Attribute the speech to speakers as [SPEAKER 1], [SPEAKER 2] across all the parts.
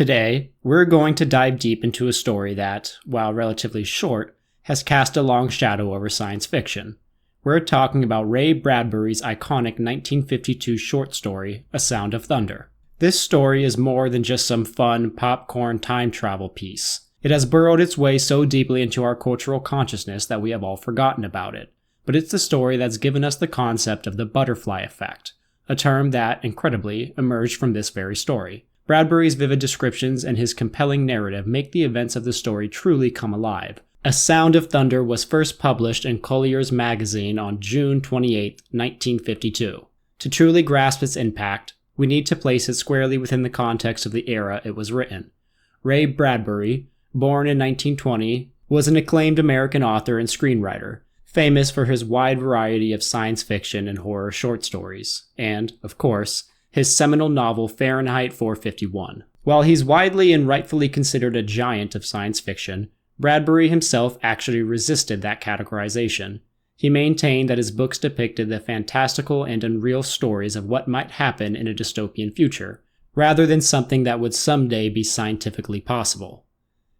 [SPEAKER 1] Today, we're going to dive deep into a story that, while relatively short, has cast a long shadow over science fiction. We're talking about Ray Bradbury's iconic 1952 short story, A Sound of Thunder. This story is more than just some fun, popcorn time travel piece. It has burrowed its way so deeply into our cultural consciousness that we have all forgotten about it. But it's the story that's given us the concept of the butterfly effect, a term that, incredibly, emerged from this very story. Bradbury's vivid descriptions and his compelling narrative make the events of the story truly come alive. A Sound of Thunder was first published in Collier's magazine on June 28, 1952. To truly grasp its impact, we need to place it squarely within the context of the era it was written. Ray Bradbury, born in 1920, was an acclaimed American author and screenwriter, famous for his wide variety of science fiction and horror short stories, and, of course, his seminal novel Fahrenheit 451. While he's widely and rightfully considered a giant of science fiction, Bradbury himself actually resisted that categorization. He maintained that his books depicted the fantastical and unreal stories of what might happen in a dystopian future, rather than something that would someday be scientifically possible.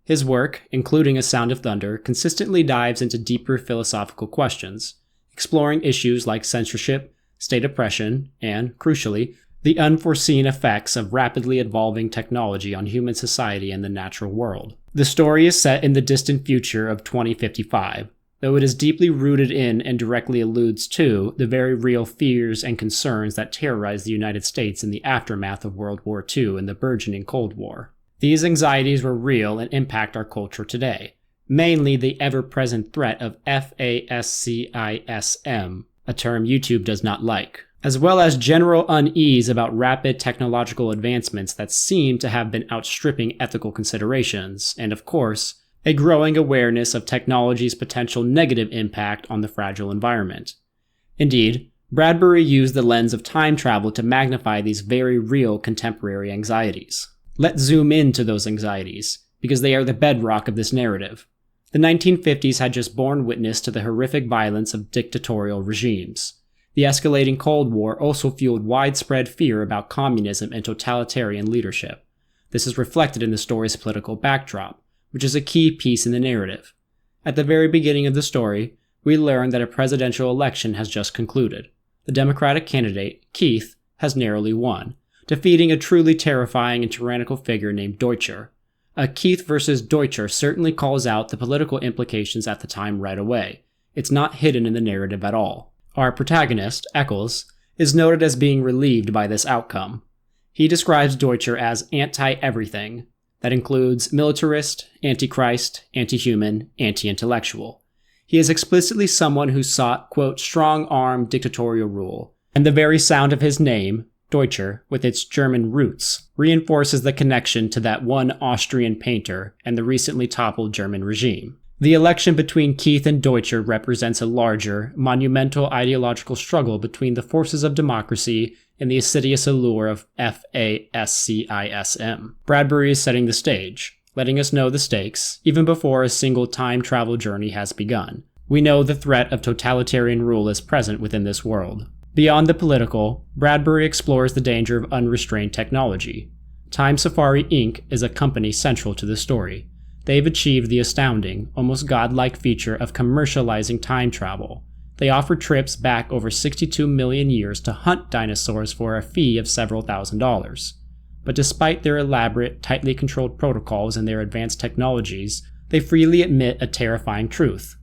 [SPEAKER 1] His work, including A Sound of Thunder, consistently dives into deeper philosophical questions, exploring issues like censorship, state oppression, and, crucially, the unforeseen effects of rapidly evolving technology on human society and the natural world. The story is set in the distant future of 2055, though it is deeply rooted in and directly alludes to the very real fears and concerns that terrorized the United States in the aftermath of World War II and the burgeoning Cold War. These anxieties were real and impact our culture today, mainly the ever-present threat of FASCISM, a term YouTube does not like, as well as general unease about rapid technological advancements that seem to have been outstripping ethical considerations, and of course, a growing awareness of technology's potential negative impact on the fragile environment. Indeed, Bradbury used the lens of time travel to magnify these very real contemporary anxieties. Let's zoom into those anxieties, because they are the bedrock of this narrative. The 1950s had just borne witness to the horrific violence of dictatorial regimes. The escalating Cold War also fueled widespread fear about communism and totalitarian leadership. This is reflected in the story's political backdrop, which is a key piece in the narrative. At the very beginning of the story, we learn that a presidential election has just concluded. The Democratic candidate, Keith, has narrowly won, defeating a truly terrifying and tyrannical figure named Deutscher. A Keith versus Deutscher certainly calls out the political implications at the time right away. It's not hidden in the narrative at all. Our protagonist, Eccles, is noted as being relieved by this outcome. He describes Deutscher as anti-everything. That includes militarist, antichrist, anti-human, anti-intellectual. He is explicitly someone who sought, quote, strong-arm dictatorial rule, and the very sound of his name, Deutscher, with its German roots, reinforces the connection to that one Austrian painter and the recently toppled German regime. The election between Keith and Deutscher represents a larger, monumental ideological struggle between the forces of democracy and the insidious allure of FASCISM. Bradbury is setting the stage, letting us know the stakes, even before a single time travel journey has begun. We know the threat of totalitarian rule is present within this world. Beyond the political, Bradbury explores the danger of unrestrained technology. Time Safari Inc. is a company central to the story. They've achieved the astounding, almost godlike feature of commercializing time travel. They offer trips back over 62 million years to hunt dinosaurs for a fee of several $1,000s. But despite their elaborate, tightly controlled protocols and their advanced technologies, they freely admit a terrifying truth.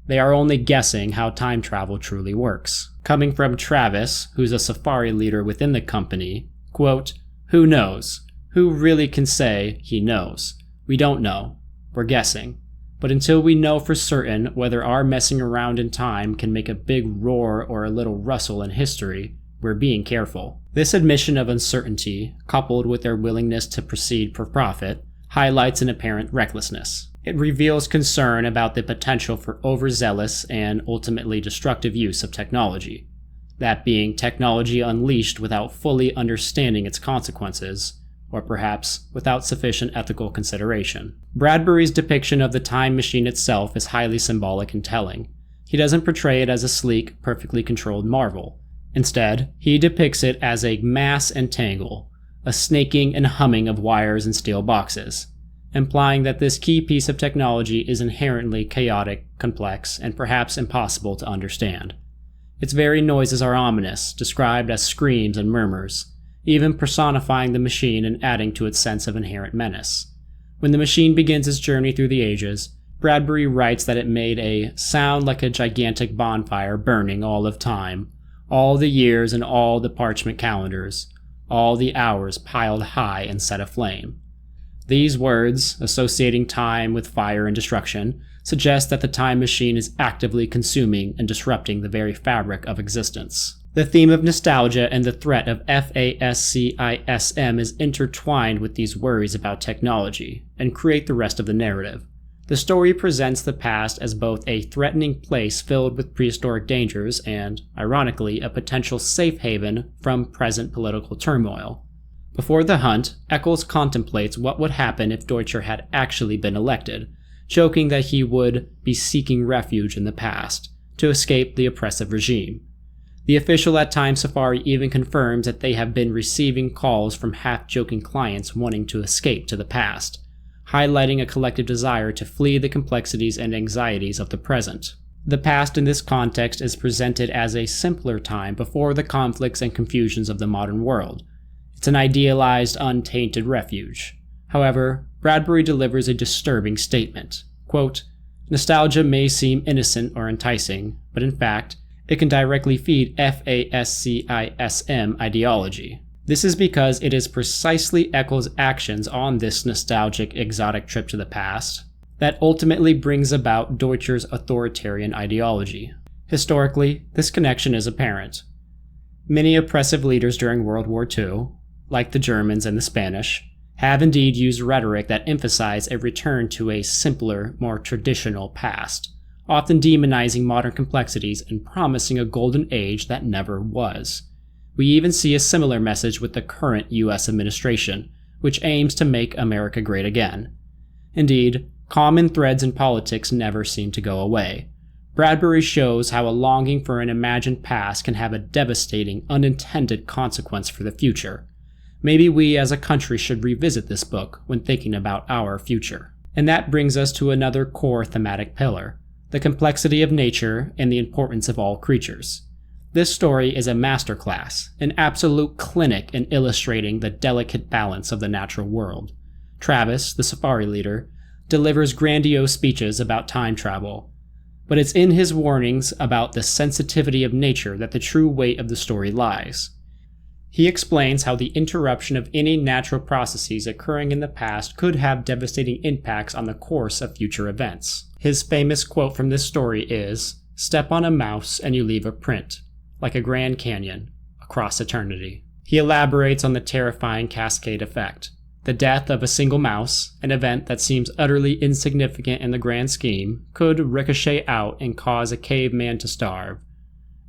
[SPEAKER 1] They are only guessing how time travel truly works. Coming from Travis, who's a safari leader within the company, quote, "Who knows? Who really can say he knows? We don't know. We're guessing. But until we know for certain whether our messing around in time can make a big roar or a little rustle in history, we're being careful." This admission of uncertainty, coupled with their willingness to proceed for profit, highlights an apparent recklessness. It reveals concern about the potential for overzealous and ultimately destructive use of technology. That being technology unleashed without fully understanding its consequences, or perhaps without sufficient ethical consideration. Bradbury's depiction of the time machine itself is highly symbolic and telling. He doesn't portray it as a sleek, perfectly controlled marvel. Instead, he depicts it as a mass and tangle, a snaking and humming of wires and steel boxes, implying that this key piece of technology is inherently chaotic, complex, and perhaps impossible to understand. Its very noises are ominous, described as screams and murmurs, even personifying the machine and adding to its sense of inherent menace. When the machine begins its journey through the ages, Bradbury writes that it made a sound like a gigantic bonfire burning all of time, all the years and all the parchment calendars, all the hours piled high and set aflame. These words, associating time with fire and destruction, suggest that the time machine is actively consuming and disrupting the very fabric of existence. The theme of nostalgia and the threat of FASCISM is intertwined with these worries about technology, and create the rest of the narrative. The story presents the past as both a threatening place filled with prehistoric dangers and, ironically, a potential safe haven from present political turmoil. Before the hunt, Eccles contemplates what would happen if Deutscher had actually been elected, joking that he would be seeking refuge in the past, to escape the oppressive regime. The official at Time Safari even confirms that they have been receiving calls from half-joking clients wanting to escape to the past, highlighting a collective desire to flee the complexities and anxieties of the present. The past in this context is presented as a simpler time before the conflicts and confusions of the modern world. It's an idealized, untainted refuge. However, Bradbury delivers a disturbing statement. Quote, "Nostalgia may seem innocent or enticing, but in fact, it can directly feed FASCISM ideology. This is because it is precisely Eccles' actions on this nostalgic, exotic trip to the past that ultimately brings about Deutscher's authoritarian ideology. Historically, this connection is apparent. Many oppressive leaders during World War II, like the Germans and the Spanish, have indeed used rhetoric that emphasize a return to a simpler, more traditional past, often demonizing modern complexities and promising a golden age that never was. We even see a similar message with the current U.S. administration, which aims to make America great again. Indeed, common threads in politics never seem to go away. Bradbury shows how a longing for an imagined past can have a devastating, unintended consequence for the future. Maybe we as a country should revisit this book when thinking about our future. And that brings us to another core thematic pillar, the complexity of nature and the importance of all creatures. This story is a masterclass, an absolute clinic in illustrating the delicate balance of the natural world. Travis, the safari leader, delivers grandiose speeches about time travel, but it's in his warnings about the sensitivity of nature that the true weight of the story lies. He explains how the interruption of any natural processes occurring in the past could have devastating impacts on the course of future events. His famous quote from this story is, "Step on a mouse and you leave a print, like a Grand Canyon, across eternity." He elaborates on the terrifying cascade effect. The death of a single mouse, an event that seems utterly insignificant in the grand scheme, could ricochet out and cause a caveman to starve,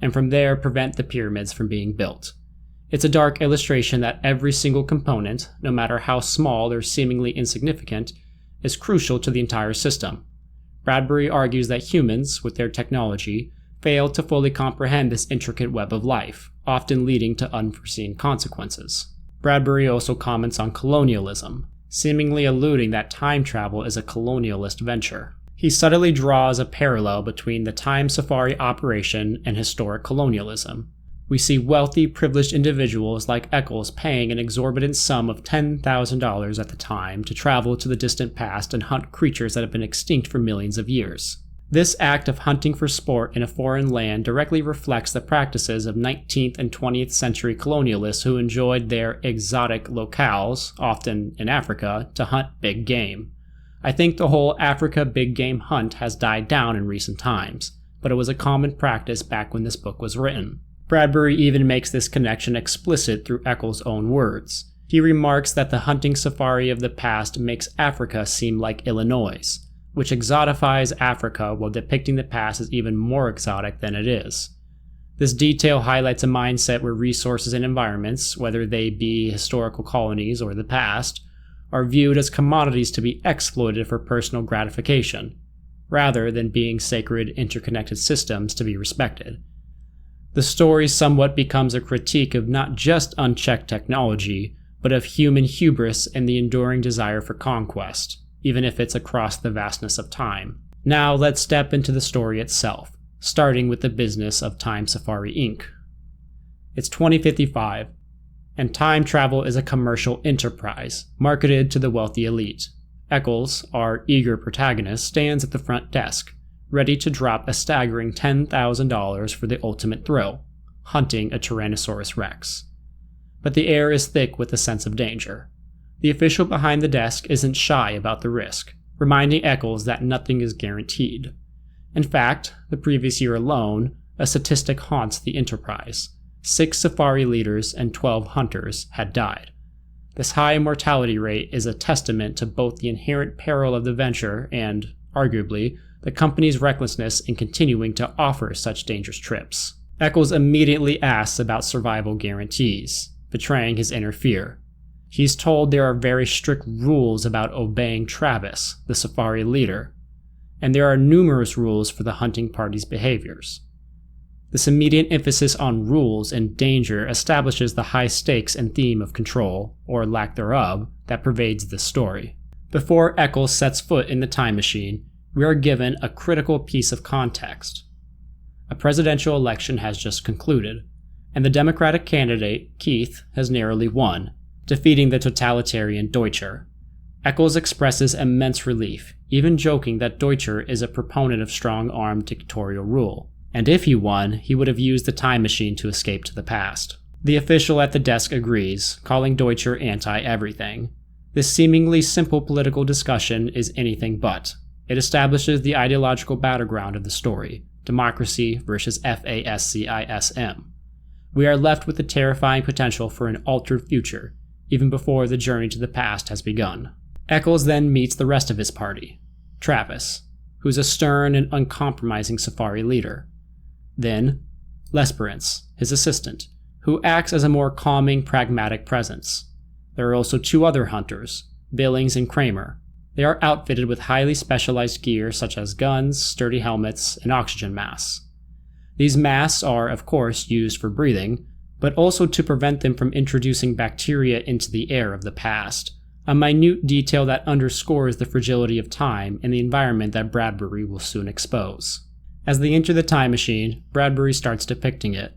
[SPEAKER 1] and from there prevent the pyramids from being built. It's a dark illustration that every single component, no matter how small or seemingly insignificant, is crucial to the entire system. Bradbury argues that humans, with their technology, fail to fully comprehend this intricate web of life, often leading to unforeseen consequences. Bradbury also comments on colonialism, seemingly alluding that time travel is a colonialist venture. He subtly draws a parallel between the time safari operation and historic colonialism. We see wealthy, privileged individuals like Eccles paying an exorbitant sum of $10,000 at the time to travel to the distant past and hunt creatures that have been extinct for millions of years. This act of hunting for sport in a foreign land directly reflects the practices of 19th and 20th century colonialists who enjoyed their exotic locales, often in Africa, to hunt big game. I think the whole Africa big game hunt has died down in recent times, but it was a common practice back when this book was written. Bradbury even makes this connection explicit through Eccles' own words. He remarks that the hunting safari of the past makes Africa seem like Illinois, which exotifies Africa while depicting the past as even more exotic than it is. This detail highlights a mindset where resources and environments, whether they be historical colonies or the past, are viewed as commodities to be exploited for personal gratification, rather than being sacred, interconnected systems to be respected. The story somewhat becomes a critique of not just unchecked technology, but of human hubris and the enduring desire for conquest, even if it's across the vastness of time. Now let's step into the story itself, starting with the business of Time Safari Inc. It's 2055, and time travel is a commercial enterprise marketed to the wealthy elite. Eccles, our eager protagonist, stands at the front desk, ready to drop a staggering $10,000 for the ultimate thrill, hunting a Tyrannosaurus Rex. But the air is thick with a sense of danger. The official behind the desk isn't shy about the risk, reminding Eccles that nothing is guaranteed. In fact, the previous year alone, a statistic haunts the enterprise. 6 safari leaders and 12 hunters had died. This high mortality rate is a testament to both the inherent peril of the venture and, arguably, the company's recklessness in continuing to offer such dangerous trips. Eccles immediately asks about survival guarantees, betraying his inner fear. He's told there are very strict rules about obeying Travis, the safari leader, and there are numerous rules for the hunting party's behaviors. This immediate emphasis on rules and danger establishes the high stakes and theme of control, or lack thereof, that pervades this story. Before Eccles sets foot in the time machine, we are given a critical piece of context. A presidential election has just concluded, and the Democratic candidate, Keith, has narrowly won, defeating the totalitarian Deutscher. Eccles expresses immense relief, even joking that Deutscher is a proponent of strong-armed dictatorial rule, and if he won, he would have used the time machine to escape to the past. The official at the desk agrees, calling Deutscher anti-everything. This seemingly simple political discussion is anything but. It establishes the ideological battleground of the story, democracy versus fascism. We are left with the terrifying potential for an altered future, even before the journey to the past has begun. Eccles then meets the rest of his party, Travis, who's a stern and uncompromising safari leader. Then, Lesperance, his assistant, who acts as a more calming, pragmatic presence. There are also 2 other hunters, Billings and Kramer. They are outfitted with highly specialized gear such as guns, sturdy helmets, and oxygen masks. These masks are, of course, used for breathing, but also to prevent them from introducing bacteria into the air of the past, a minute detail that underscores the fragility of time and the environment that Bradbury will soon expose. As they enter the time machine, Bradbury starts depicting it.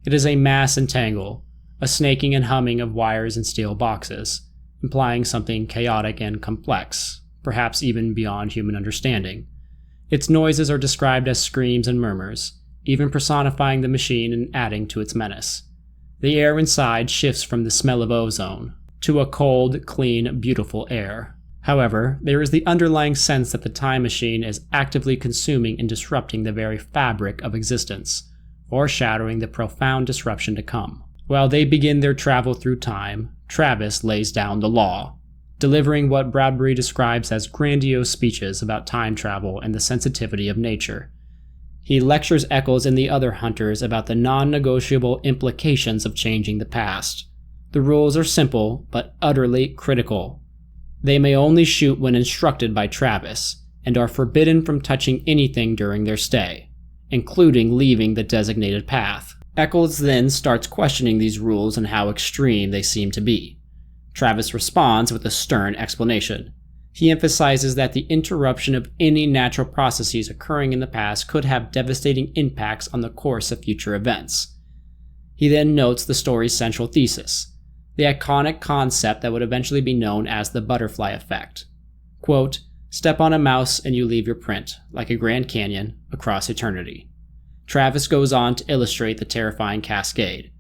[SPEAKER 1] It is a mass and tangle, a snaking and humming of wires and steel boxes, implying something chaotic and complex, perhaps even beyond human understanding. Its noises are described as screams and murmurs, even personifying the machine and adding to its menace. The air inside shifts from the smell of ozone to a cold, clean, beautiful air. However, there is the underlying sense that the time machine is actively consuming and disrupting the very fabric of existence, foreshadowing the profound disruption to come. While they begin their travel through time, Travis lays down the law, delivering what Bradbury describes as grandiose speeches about time travel and the sensitivity of nature. He lectures Eccles and the other hunters about the non-negotiable implications of changing the past. The rules are simple, but utterly critical. They may only shoot when instructed by Travis, and are forbidden from touching anything during their stay, including leaving the designated path. Eccles then starts questioning these rules and how extreme they seem to be. Travis responds with a stern explanation. He emphasizes that the interruption of any natural processes occurring in the past could have devastating impacts on the course of future events. He then notes the story's central thesis, the iconic concept that would eventually be known as the butterfly effect. Quote, "Step on a mouse and you leave your print, like a Grand Canyon, across eternity." Travis goes on to illustrate the terrifying cascade.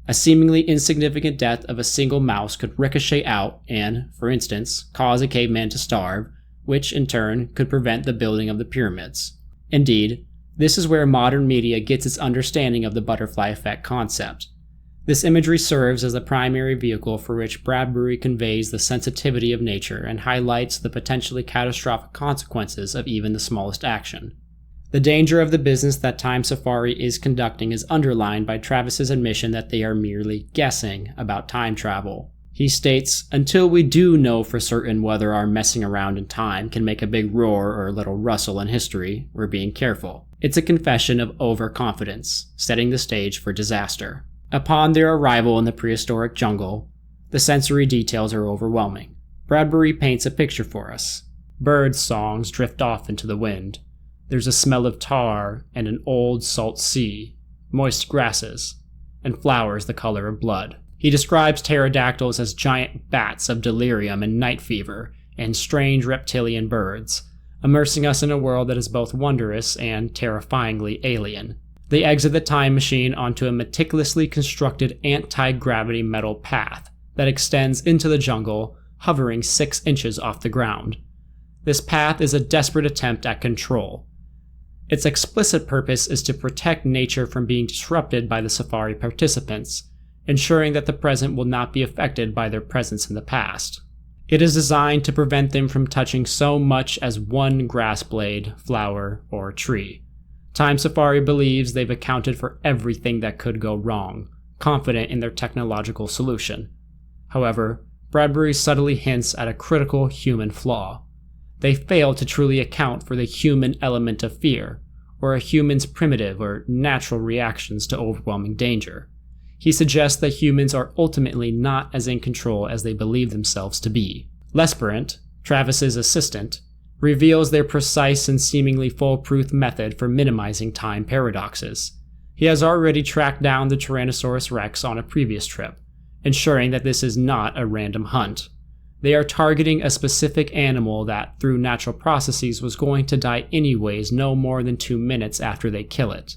[SPEAKER 1] A seemingly insignificant death of a single mouse could ricochet out and, for instance, cause a caveman to starve, which in turn could prevent the building of the pyramids. Indeed, this is where modern media gets its understanding of the butterfly effect concept. This imagery serves as the primary vehicle for which Bradbury conveys the sensitivity of nature and highlights the potentially catastrophic consequences of even the smallest action. The danger of the business that Time Safari is conducting is underlined by Travis's admission that they are merely guessing about time travel. He states, "Until we do know for certain whether our messing around in time can make a big roar or a little rustle in history, we're being careful." It's a confession of overconfidence, setting the stage for disaster. Upon their arrival in the prehistoric jungle, The sensory details are overwhelming. Bradbury paints a picture for us. Bird songs drift off into the wind. There's a smell of tar and an old salt sea, moist grasses, and flowers the color of blood. He describes pterodactyls as giant bats of delirium and night fever, and strange reptilian birds, immersing us in a world that is both wondrous and terrifyingly alien. They exit the time machine onto a meticulously constructed anti-gravity metal path that extends into the jungle, hovering 6 inches off the ground. This path is a desperate attempt at control. Its explicit purpose is to protect nature from being disrupted by the safari participants, ensuring that the present will not be affected by their presence in the past. It is designed to prevent them from touching so much as one grass blade, flower, or tree. Time Safari believes they've accounted for everything that could go wrong, confident in their technological solution. However, Bradbury subtly hints at a critical human flaw. They fail to truly account for the human element of fear, or a human's primitive or natural reactions to overwhelming danger. He suggests that humans are ultimately not as in control as they believe themselves to be. Lesperant, Travis's assistant, reveals their precise and seemingly foolproof method for minimizing time paradoxes. He has already tracked down the Tyrannosaurus Rex on a previous trip, ensuring that this is not a random hunt. They are targeting a specific animal that, through natural processes, was going to die anyways no more than 2 minutes after they kill it.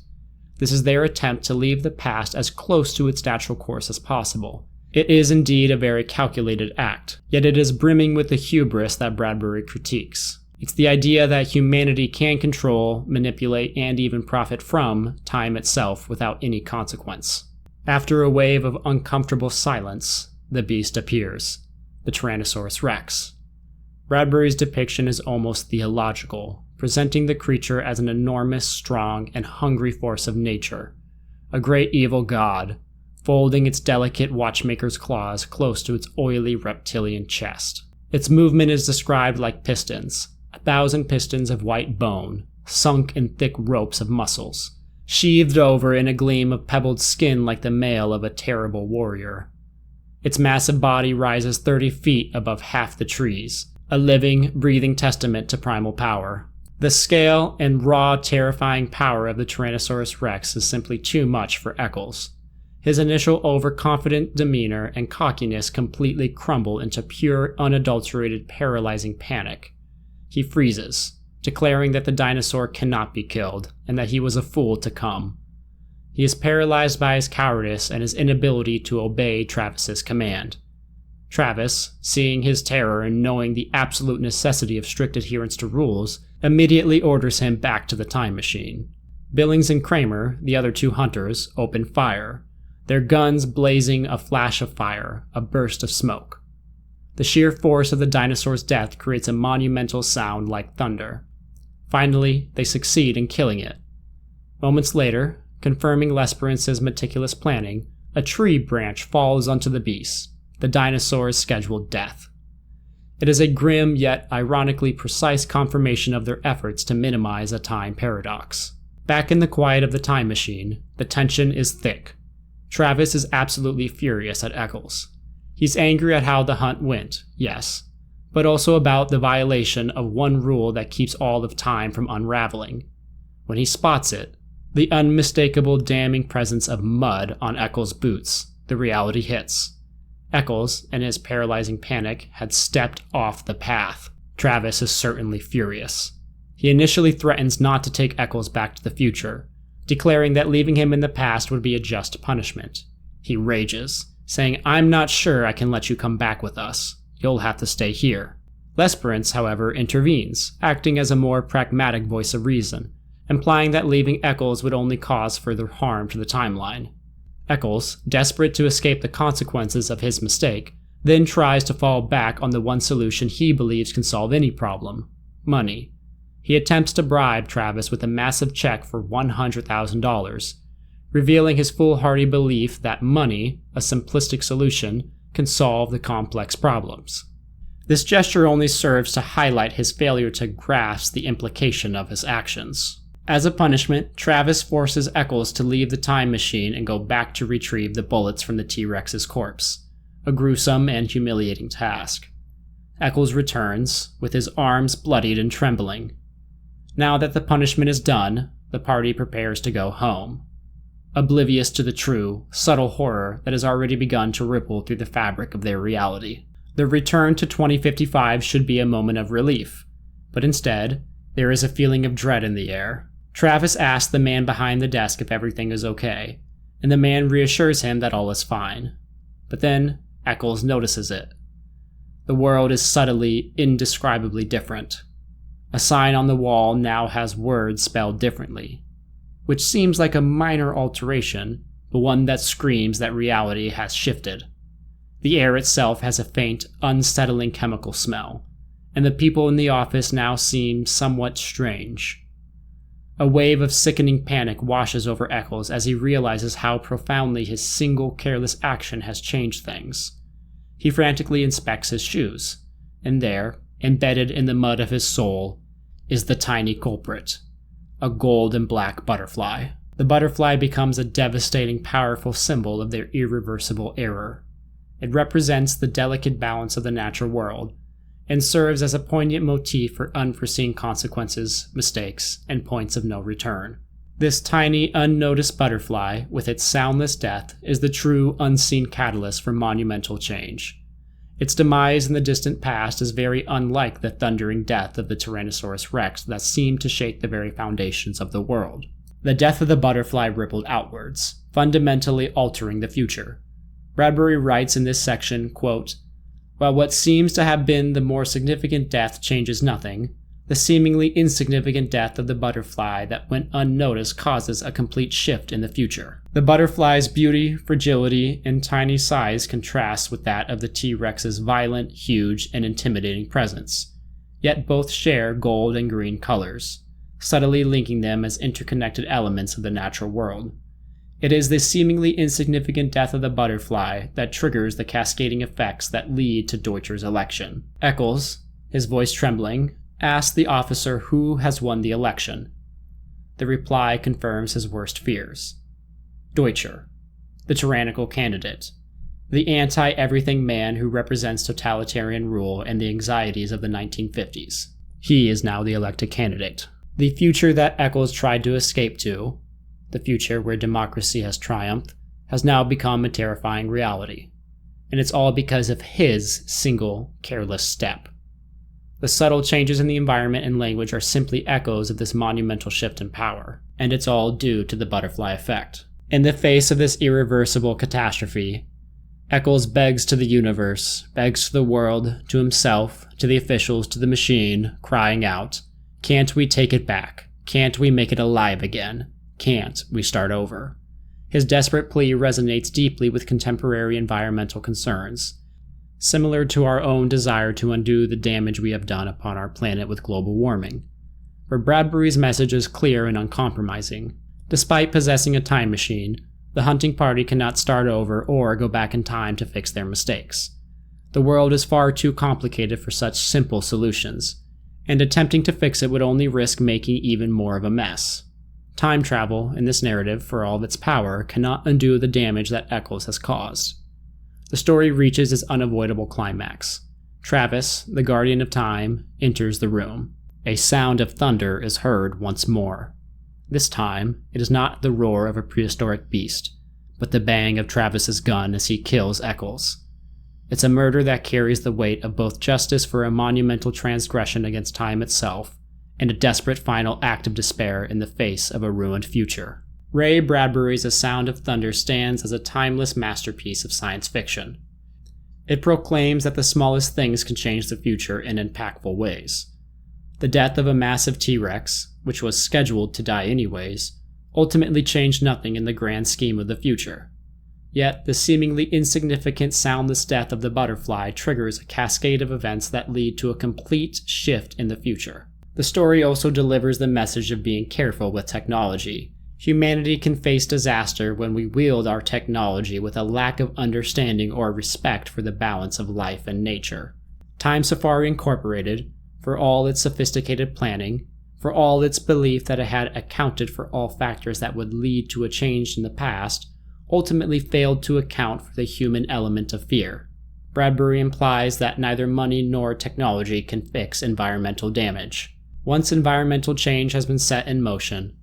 [SPEAKER 1] This is their attempt to leave the past as close to its natural course as possible. It is indeed a very calculated act, yet it is brimming with the hubris that Bradbury critiques. It's the idea that humanity can control, manipulate, and even profit from time itself without any consequence. After a wave of uncomfortable silence, the beast appears, the Tyrannosaurus Rex. Bradbury's depiction is almost theological, presenting the creature as an enormous, strong, and hungry force of nature, a great evil god, folding its delicate watchmaker's claws close to its oily reptilian chest. Its movement is described like pistons, 1,000 pistons of white bone, sunk in thick ropes of muscles, sheathed over in a gleam of pebbled skin like the mail of a terrible warrior. Its massive body rises 30 feet above half the trees, a living, breathing testament to primal power. The scale and raw, terrifying power of the Tyrannosaurus Rex is simply too much for Eccles. His initial overconfident demeanor and cockiness completely crumble into pure, unadulterated, paralyzing panic. He freezes, declaring that the dinosaur cannot be killed, and that he was a fool to come. He is paralyzed by his cowardice and his inability to obey Travis's command. Travis, seeing his terror and knowing the absolute necessity of strict adherence to rules, immediately orders him back to the time machine. Billings and Kramer, the other 2 hunters, open fire, their guns blazing a flash of fire, a burst of smoke. The sheer force of the dinosaur's death creates a monumental sound like thunder. Finally, they succeed in killing it. Moments later, confirming Lesperance's meticulous planning, a tree branch falls onto the beast, the dinosaur's scheduled death. It is a grim yet ironically precise confirmation of their efforts to minimize a time paradox. Back in the quiet of the time machine, the tension is thick. Travis is absolutely furious at Eccles. He's angry at how the hunt went, yes, but also about the violation of one rule that keeps all of time from unraveling. When he spots it, the unmistakable damning presence of mud on Eccles' boots, the reality hits. Eccles, in his paralyzing panic, had stepped off the path. Travis is certainly furious. He initially threatens not to take Eccles back to the future, declaring that leaving him in the past would be a just punishment. He rages, saying, "I'm not sure I can let you come back with us. You'll have to stay here." Lesperance, however, intervenes, acting as a more pragmatic voice of reason, implying that leaving Eccles would only cause further harm to the timeline. Eccles, desperate to escape the consequences of his mistake, then tries to fall back on the one solution he believes can solve any problem: money. He attempts to bribe Travis with a massive check for $100,000, revealing his foolhardy belief that money, a simplistic solution, can solve the complex problems. This gesture only serves to highlight his failure to grasp the implication of his actions. As a punishment, Travis forces Eccles to leave the time machine and go back to retrieve the bullets from the T-Rex's corpse, a gruesome and humiliating task. Eccles returns, with his arms bloodied and trembling. Now that the punishment is done, the party prepares to go home, oblivious to the true, subtle horror that has already begun to ripple through the fabric of their reality. The return to 2055 should be a moment of relief, but instead, there is a feeling of dread in the air. Travis asks the man behind the desk if everything is okay, and the man reassures him that all is fine. But then, Eccles notices it. The world is subtly, indescribably different. A sign on the wall now has words spelled differently, which seems like a minor alteration, but one that screams that reality has shifted. The air itself has a faint, unsettling chemical smell, and the people in the office now seem somewhat strange. A wave of sickening panic washes over Eccles as he realizes how profoundly his single careless action has changed things. He frantically inspects his shoes, and there, embedded in the mud of his soul, is the tiny culprit, a gold and black butterfly. The butterfly becomes a devastating, powerful symbol of their irreversible error. It represents the delicate balance of the natural world, and serves as a poignant motif for unforeseen consequences, mistakes, and points of no return. This tiny, unnoticed butterfly, with its soundless death, is the true, unseen catalyst for monumental change. Its demise in the distant past is very unlike the thundering death of the Tyrannosaurus Rex that seemed to shake the very foundations of the world. The death of the butterfly rippled outwards, fundamentally altering the future. Bradbury writes in this section, quote, "While what seems to have been the more significant death changes nothing, the seemingly insignificant death of the butterfly that went unnoticed causes a complete shift in the future." The butterfly's beauty, fragility, and tiny size contrasts with that of the T-Rex's violent, huge, and intimidating presence. Yet both share gold and green colors, subtly linking them as interconnected elements of the natural world. It is the seemingly insignificant death of the butterfly that triggers the cascading effects that lead to Deutscher's election. Eccles, his voice trembling, asks the officer who has won the election. The reply confirms his worst fears. Deutscher, the tyrannical candidate, the anti-everything man who represents totalitarian rule and the anxieties of the 1950s. He is now the elected candidate. The future that Eccles tried to escape to, the future where democracy has triumphed, has now become a terrifying reality. And it's all because of his single, careless step. The subtle changes in the environment and language are simply echoes of this monumental shift in power, and it's all due to the butterfly effect. In the face of this irreversible catastrophe, Eccles begs to the universe, begs to the world, to himself, to the officials, to the machine, crying out, "Can't we take it back? Can't we make it alive again? Can't we start over?" His desperate plea resonates deeply with contemporary environmental concerns, similar to our own desire to undo the damage we have done upon our planet with global warming. But Bradbury's message is clear and uncompromising. Despite possessing a time machine, the hunting party cannot start over or go back in time to fix their mistakes. The world is far too complicated for such simple solutions, and attempting to fix it would only risk making even more of a mess. Time travel, in this narrative, for all of its power, cannot undo the damage that Eccles has caused. The story reaches its unavoidable climax. Travis, the guardian of time, enters the room. A sound of thunder is heard once more. This time, it is not the roar of a prehistoric beast, but the bang of Travis's gun as he kills Eccles. It's a murder that carries the weight of both justice for a monumental transgression against time itself, and a desperate final act of despair in the face of a ruined future. Ray Bradbury's A Sound of Thunder stands as a timeless masterpiece of science fiction. It proclaims that the smallest things can change the future in impactful ways. The death of a massive T-Rex, which was scheduled to die anyways, ultimately changed nothing in the grand scheme of the future. Yet, the seemingly insignificant soundless death of the butterfly triggers a cascade of events that lead to a complete shift in the future. The story also delivers the message of being careful with technology. Humanity can face disaster when we wield our technology with a lack of understanding or respect for the balance of life and nature. Time Safari Incorporated, for all its sophisticated planning, for all its belief that it had accounted for all factors that would lead to a change in the past, ultimately failed to account for the human element of fear. Bradbury implies that neither money nor technology can fix environmental damage. Once environmental change has been set in motion,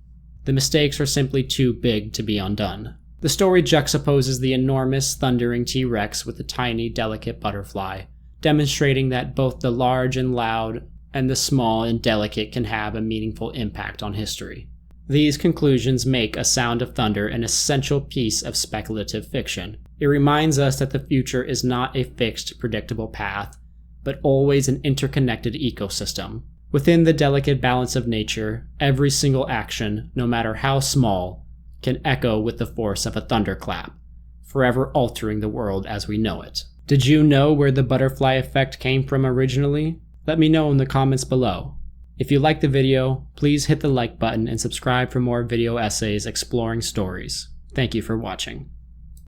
[SPEAKER 1] the mistakes are simply too big to be undone. The story juxtaposes the enormous, thundering T-Rex with the tiny, delicate butterfly, demonstrating that both the large and loud and the small and delicate can have a meaningful impact on history. These conclusions make A Sound of Thunder an essential piece of speculative fiction. It reminds us that the future is not a fixed, predictable path, but always an interconnected ecosystem. Within the delicate balance of nature, every single action, no matter how small, can echo with the force of a thunderclap, forever altering the world as we know it. Did you know where the butterfly effect came from originally? Let me know in the comments below. If you liked the video, please hit the like button and subscribe for more video essays exploring stories. Thank you for watching.